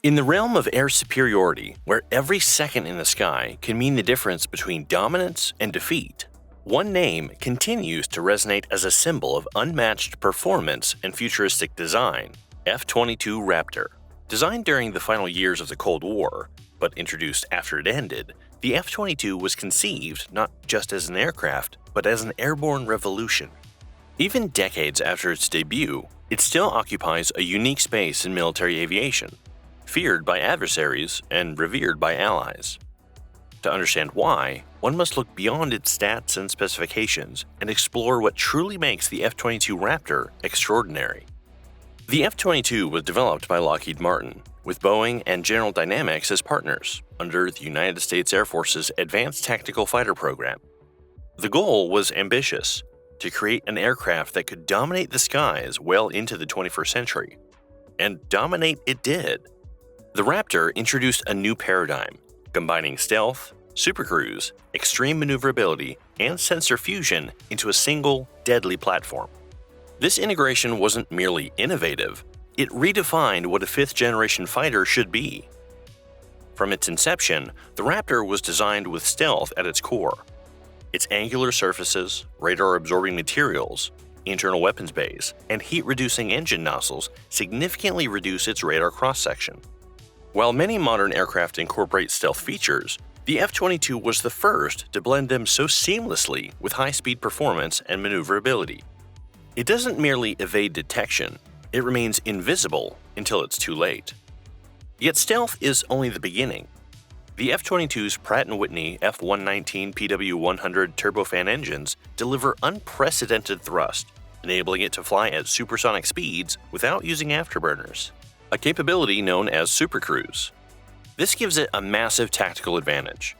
In the realm of air superiority, where every second in the sky can mean the difference between dominance and defeat, one name continues to resonate as a symbol of unmatched performance and futuristic design: F-22 Raptor. Designed during the final years of the Cold War, but introduced after it ended, the F-22 was conceived not just as an aircraft, but as an airborne revolution. Even decades after its debut, it still occupies a unique space in military aviation, feared by adversaries and revered by allies. To understand why, one must look beyond its stats and specifications and explore what truly makes the F-22 Raptor extraordinary. The F-22 was developed by Lockheed Martin, with Boeing and General Dynamics as partners, under the United States Air Force's Advanced Tactical Fighter program. The goal was ambitious: to create an aircraft that could dominate the skies well into the 21st century. And dominate it did. The Raptor introduced a new paradigm, combining stealth, supercruise, extreme maneuverability, and sensor fusion into a single, deadly platform. This integration wasn't merely innovative, it redefined what a fifth-generation fighter should be. From its inception, the Raptor was designed with stealth at its core. Its angular surfaces, radar-absorbing materials, internal weapons bays, and heat-reducing engine nozzles significantly reduce its radar cross-section. While many modern aircraft incorporate stealth features, the F-22 was the first to blend them so seamlessly with high-speed performance and maneuverability. It doesn't merely evade detection, it remains invisible until it's too late. Yet stealth is only the beginning. The F-22's Pratt & Whitney F-119 PW100 turbofan engines deliver unprecedented thrust, enabling it to fly at supersonic speeds without using afterburners, a capability known as Supercruise. This gives it a massive tactical advantage.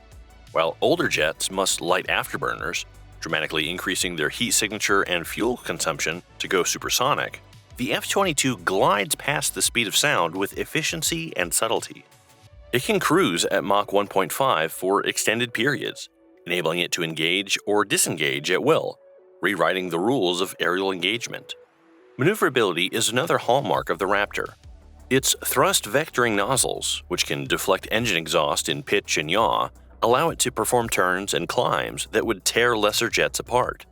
While older jets must light afterburners, dramatically increasing their heat signature and fuel consumption to go supersonic, the F-22 glides past the speed of sound with efficiency and subtlety. It can cruise at Mach 1.5 for extended periods, enabling it to engage or disengage at will, rewriting the rules of aerial engagement. Maneuverability is another hallmark of the Raptor. Its thrust vectoring nozzles, which can deflect engine exhaust in pitch and yaw, allow it to perform turns and climbs that would tear lesser jets apart.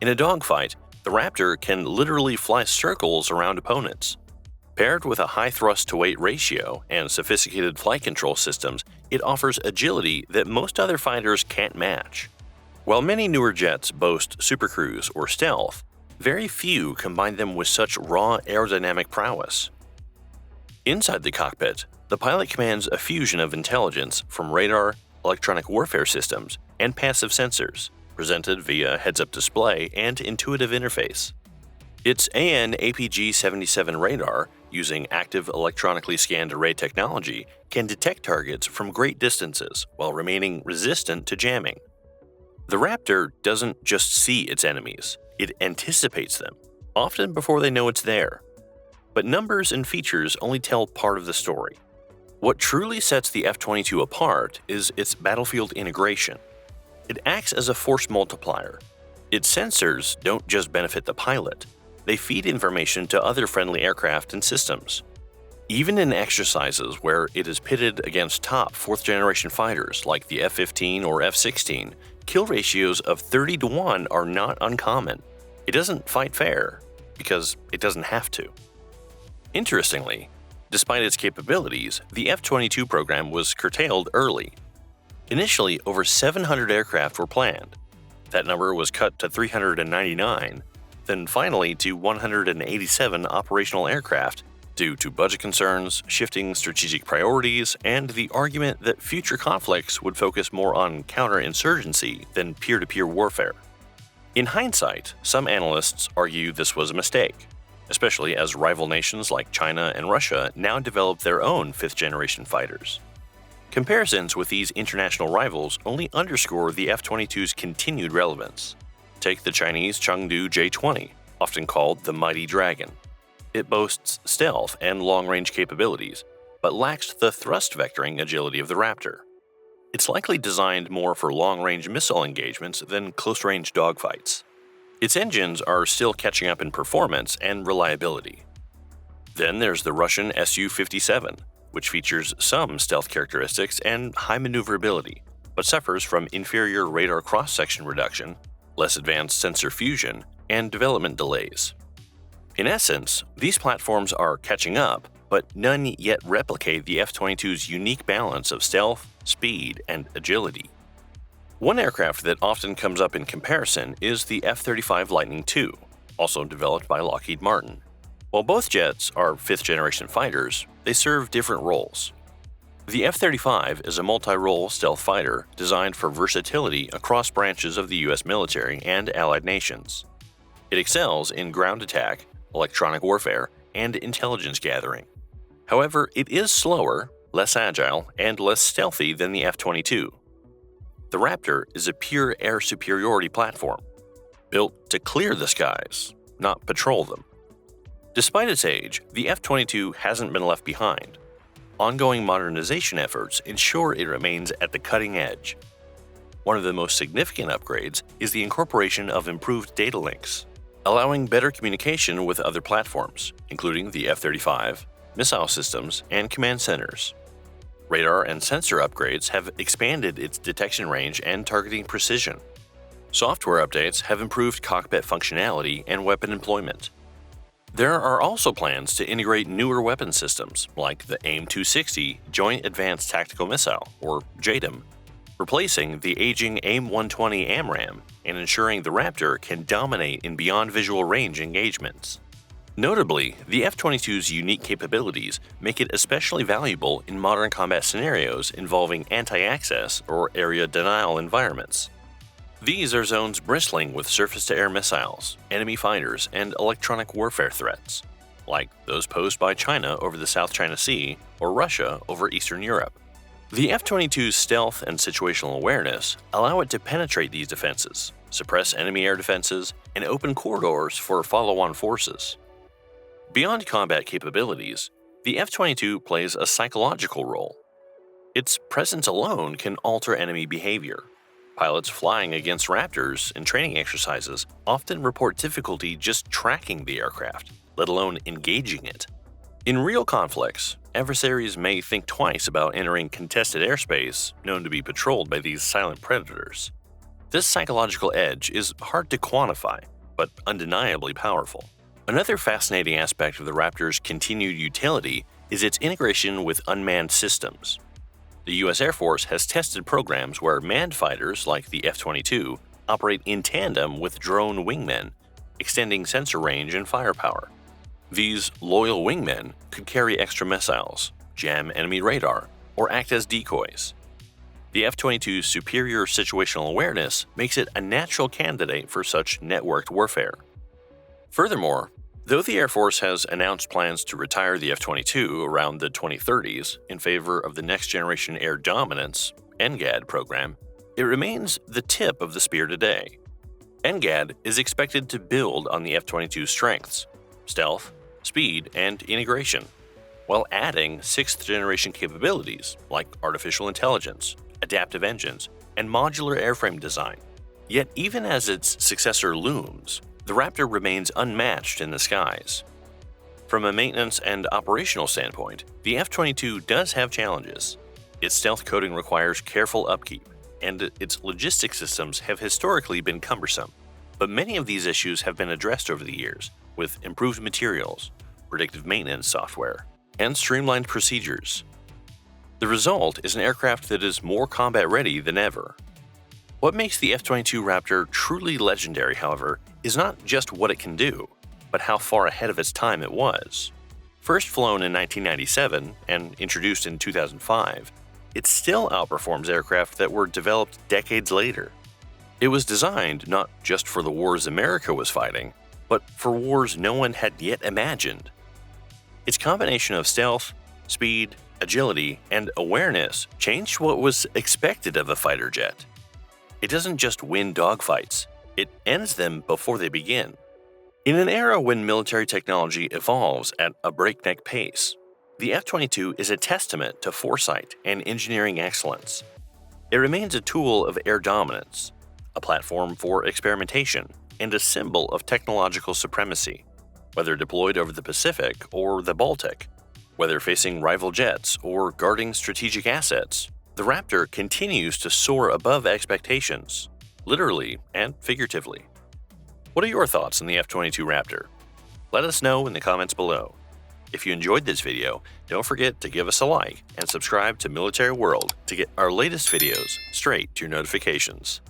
In a dogfight, the Raptor can literally fly circles around opponents. Paired with a high thrust-to-weight ratio and sophisticated flight control systems, it offers agility that most other fighters can't match. While many newer jets boast supercruise or stealth, very few combine them with such raw aerodynamic prowess. Inside the cockpit, the pilot commands a fusion of intelligence from radar, electronic warfare systems, and passive sensors, presented via heads-up display and intuitive interface. Its AN/APG-77 radar, using active electronically scanned array technology, can detect targets from great distances while remaining resistant to jamming. The Raptor doesn't just see its enemies, it anticipates them, often before they know it's there. But numbers and features only tell part of the story. What truly sets the F-22 apart is its battlefield integration. It acts as a force multiplier. Its sensors don't just benefit the pilot, they feed information to other friendly aircraft and systems. Even in exercises where it is pitted against top fourth-generation fighters like the F-15 or F-16, kill ratios of 30-1 are not uncommon. It doesn't fight fair, because it doesn't have to. Interestingly, despite its capabilities, the F-22 program was curtailed early. Initially, over 700 aircraft were planned. That number was cut to 399, then finally to 187 operational aircraft due to budget concerns, shifting strategic priorities, and the argument that future conflicts would focus more on counterinsurgency than peer-to-peer warfare. In hindsight, some analysts argue this was a mistake, especially as rival nations like China and Russia now develop their own fifth-generation fighters. Comparisons with these international rivals only underscore the F-22's continued relevance. Take the Chinese Chengdu J-20, often called the Mighty Dragon. It boasts stealth and long-range capabilities, but lacks the thrust vectoring agility of the Raptor. It's likely designed more for long-range missile engagements than close-range dogfights. Its engines are still catching up in performance and reliability. Then there's the Russian Su-57, which features some stealth characteristics and high maneuverability, but suffers from inferior radar cross-section reduction, less advanced sensor fusion, and development delays. In essence, these platforms are catching up, but none yet replicate the F-22's unique balance of stealth, speed, and agility. One aircraft that often comes up in comparison is the F-35 Lightning II, also developed by Lockheed Martin. While both jets are fifth-generation fighters, they serve different roles. The F-35 is a multi-role stealth fighter designed for versatility across branches of the U.S. military and allied nations. It excels in ground attack, electronic warfare, and intelligence gathering. However, it is slower, less agile, and less stealthy than the F-22. The Raptor is a pure air superiority platform, built to clear the skies, not patrol them. Despite its age, the F-22 hasn't been left behind. Ongoing modernization efforts ensure it remains at the cutting edge. One of the most significant upgrades is the incorporation of improved data links, allowing better communication with other platforms, including the F-35, missile systems, and command centers. Radar and sensor upgrades have expanded its detection range and targeting precision. Software updates have improved cockpit functionality and weapon employment. There are also plans to integrate newer weapon systems like the AIM-260 Joint Advanced Tactical Missile, or JATM, replacing the aging AIM-120 AMRAAM and ensuring the Raptor can dominate in beyond visual range engagements. Notably, the F-22's unique capabilities make it especially valuable in modern combat scenarios involving anti-access or area denial environments. These are zones bristling with surface-to-air missiles, enemy fighters, and electronic warfare threats, like those posed by China over the South China Sea or Russia over Eastern Europe. The F-22's stealth and situational awareness allow it to penetrate these defenses, suppress enemy air defenses, and open corridors for follow-on forces. Beyond combat capabilities, the F-22 plays a psychological role. Its presence alone can alter enemy behavior. Pilots flying against Raptors in training exercises often report difficulty just tracking the aircraft, let alone engaging it. In real conflicts, adversaries may think twice about entering contested airspace known to be patrolled by these silent predators. This psychological edge is hard to quantify, but undeniably powerful. Another fascinating aspect of the Raptor's continued utility is its integration with unmanned systems. The U.S. Air Force has tested programs where manned fighters like the F-22 operate in tandem with drone wingmen, extending sensor range and firepower. These loyal wingmen could carry extra missiles, jam enemy radar, or act as decoys. The F-22's superior situational awareness makes it a natural candidate for such networked warfare. Furthermore, though the Air Force has announced plans to retire the F-22 around the 2030s in favor of the Next Generation Air Dominance (NGAD) program, it remains the tip of the spear today. NGAD is expected to build on the F-22's strengths, stealth, speed, and integration, while adding sixth-generation capabilities like artificial intelligence, adaptive engines, and modular airframe design. Yet even as its successor looms, the Raptor remains unmatched in the skies. From a maintenance and operational standpoint, the F-22 does have challenges. Its stealth coating requires careful upkeep, and its logistics systems have historically been cumbersome. But many of these issues have been addressed over the years, with improved materials, predictive maintenance software, and streamlined procedures. The result is an aircraft that is more combat-ready than ever. What makes the F-22 Raptor truly legendary, however, is not just what it can do, but how far ahead of its time it was. First flown in 1997 and introduced in 2005, it still outperforms aircraft that were developed decades later. It was designed not just for the wars America was fighting, but for wars no one had yet imagined. Its combination of stealth, speed, agility, and awareness changed what was expected of a fighter jet. It doesn't just win dogfights, it ends them before they begin. In an era when military technology evolves at a breakneck pace, the F-22 is a testament to foresight and engineering excellence. It remains a tool of air dominance, a platform for experimentation, and a symbol of technological supremacy, whether deployed over the Pacific or the Baltic. Whether facing rival jets or guarding strategic assets, the Raptor continues to soar above expectations, literally and figuratively. What are your thoughts on the F-22 Raptor? Let us know in the comments below. If you enjoyed this video, don't forget to give us a like and subscribe to Military World to get our latest videos straight to your notifications.